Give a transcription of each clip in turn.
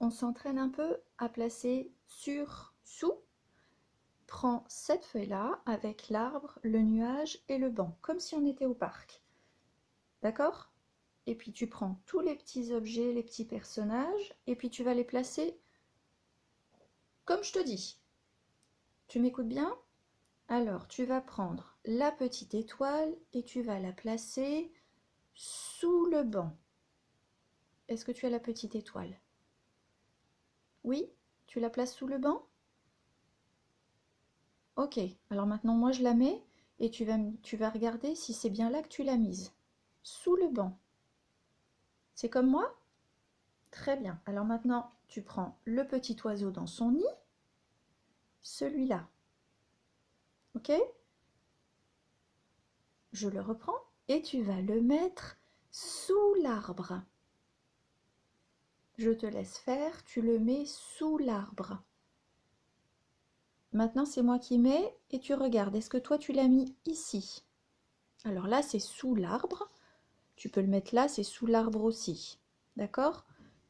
on s'entraîne un peu à placer sur, sous. Prends cette feuille-là avec l'arbre, le nuage et le banc, comme si on était au parc. D'accord? Et puis tu prends tous les petits objets, les petits personnages, et puis tu vas les placer comme je te dis. Tu m'écoutes bien? Alors, tu vas prendre la petite étoile et tu vas la placer sous le banc. Est-ce que tu as la petite étoile? Oui? Tu la places sous le banc? Ok, alors maintenant moi je la mets et tu vas regarder si c'est bien là que tu l'as mise. Sous le banc. C'est comme moi? Très bien. Alors maintenant, tu prends le petit oiseau dans son nid, celui-là. Ok? Je le reprends et tu vas le mettre sous l'arbre. Je te laisse faire, tu le mets sous l'arbre. Maintenant, c'est moi qui mets et tu regardes. Est-ce que toi, tu l'as mis ici? Alors là, c'est sous l'arbre. Tu peux le mettre là, c'est sous l'arbre aussi. D'accord?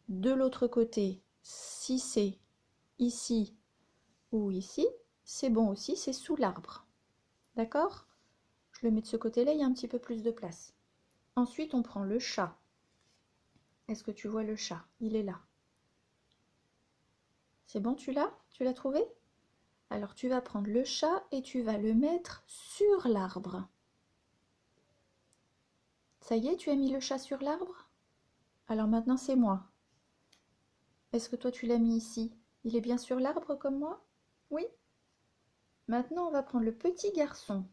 De l'autre côté, si c'est ici ou ici, c'est bon aussi, c'est sous l'arbre. D'accord? Je le mets de ce côté-là, il y a un petit peu plus de place. Ensuite, on prend le chat. Est-ce que tu vois le chat? Il est là. C'est bon, tu l'as? Tu l'as trouvé? Alors, tu vas prendre le chat et tu vas le mettre sur l'arbre. Ça y est, tu as mis le chat sur l'arbre? Alors maintenant, c'est moi. Est-ce que toi, tu l'as mis ici? Il est bien sur l'arbre comme moi? Oui? Maintenant, on va prendre le petit garçon.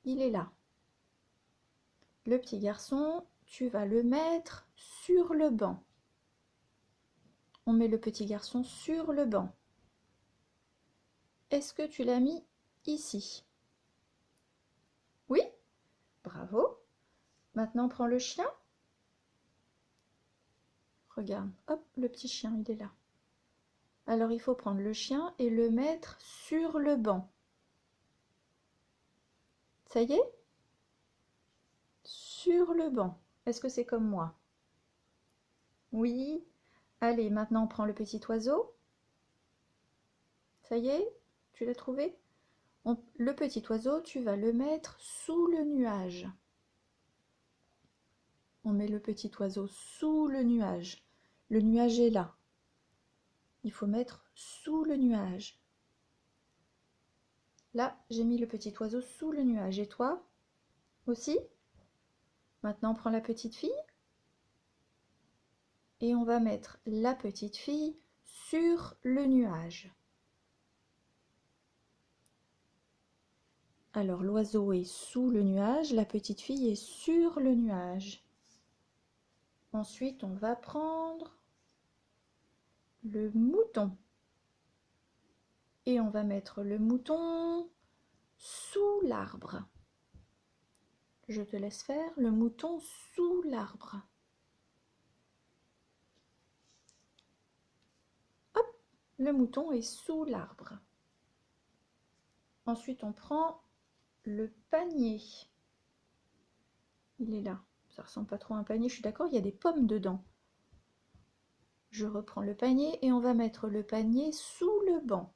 Il est là. Le petit garçon, tu vas le mettre sur le banc. On met le petit garçon sur le banc. Est-ce que tu l'as mis ici? Oui? Bravo. Maintenant, on prend le chien. Regarde, hop, le petit chien, il est là. Alors, il faut prendre le chien et le mettre sur le banc. Ça y est? Sur le banc. Est-ce que c'est comme moi? Oui. Allez, maintenant, on prend le petit oiseau. Ça y est? Tu l'as trouvé? Le petit oiseau, tu vas le mettre sous le nuage. On met le petit oiseau sous le nuage. Le nuage est là. Il faut mettre sous le nuage. Là, j'ai mis le petit oiseau sous le nuage. Et toi aussi? Maintenant, on prend la petite fille. Et on va mettre la petite fille sur le nuage. Alors, l'oiseau est sous le nuage, la petite fille est sur le nuage. Ensuite, on va prendre le mouton. Et on va mettre le mouton sous l'arbre. Je te laisse faire le mouton sous l'arbre. Hop, le mouton est sous l'arbre. Ensuite, on prend le panier. Il est là. Ça ressemble pas trop à un panier, je suis d'accord, il y a des pommes dedans. Je reprends le panier et on va mettre le panier sous le banc.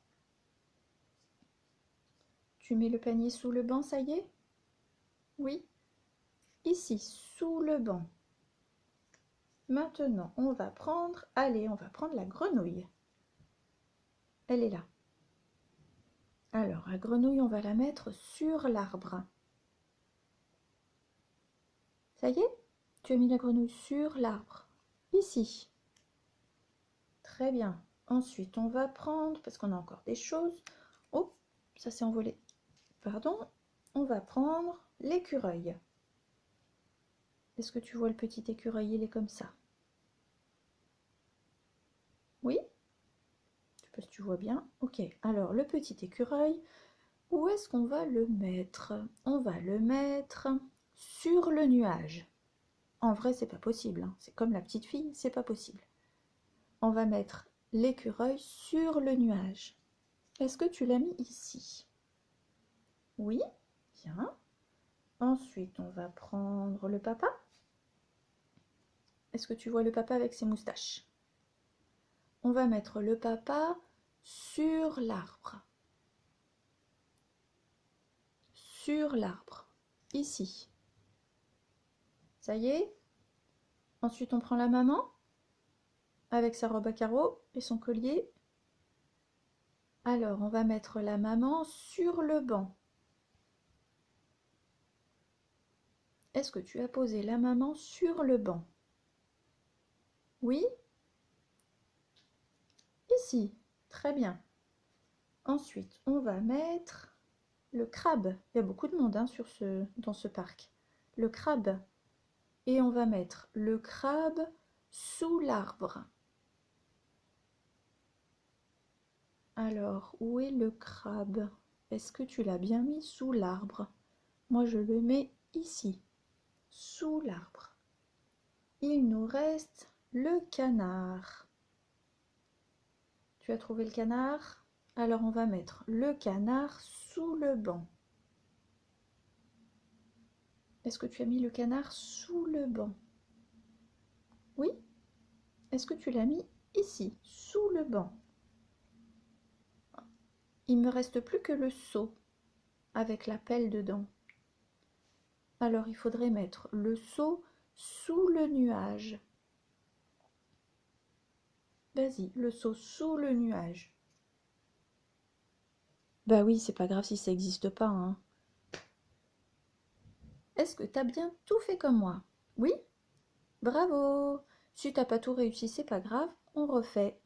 Tu mets le panier sous le banc, ça y est? Oui? Ici, sous le banc. Maintenant, on va prendre la grenouille. Elle est là. Alors, la grenouille, on va la mettre sur l'arbre. Ça y est? Tu as mis la grenouille sur l'arbre. Ici. Très bien. Ensuite, on va prendre, parce qu'on a encore des choses. Oh, ça s'est envolé. Pardon. On va prendre l'écureuil. Est-ce que tu vois le petit écureuil? Il est comme ça. Oui? Je sais pas si tu vois bien. Ok. Alors, le petit écureuil, où est-ce qu'on va le mettre? On va le mettre sur le nuage. En vrai, c'est pas possible. Hein. C'est comme la petite fille, c'est pas possible. On va mettre l'écureuil sur le nuage. Est-ce que tu l'as mis ici? Oui, bien. Ensuite, on va prendre le papa. Est-ce que tu vois le papa avec ses moustaches? on va mettre le papa sur l'arbre. Sur l'arbre, ici. Ça y est? Ensuite, on prend la maman avec sa robe à carreaux et son collier. Alors, on va mettre la maman sur le banc. Est-ce que tu as posé la maman sur le banc? Oui? Ici. Très bien. Ensuite, on va mettre le crabe. Il y a beaucoup de monde hein, dans ce parc. Le crabe. Et on va mettre le crabe sous l'arbre. Alors, où est le crabe? Est-ce que tu l'as bien mis sous l'arbre? Moi, je le mets ici, sous l'arbre. Il nous reste le canard. Tu as trouvé le canard? Alors, on va mettre le canard sous le banc. Est-ce que tu as mis le canard sous le banc? Oui? Est-ce que tu l'as mis ici, sous le banc? Il me reste plus que le seau avec la pelle dedans. Alors il faudrait mettre le seau sous le nuage. Vas-y, le seau sous le nuage. Bah oui, c'est pas grave si ça n'existe pas, hein. Est-ce que t'as bien tout fait comme moi? Oui? Bravo! Si t'as pas tout réussi, c'est pas grave, on refait.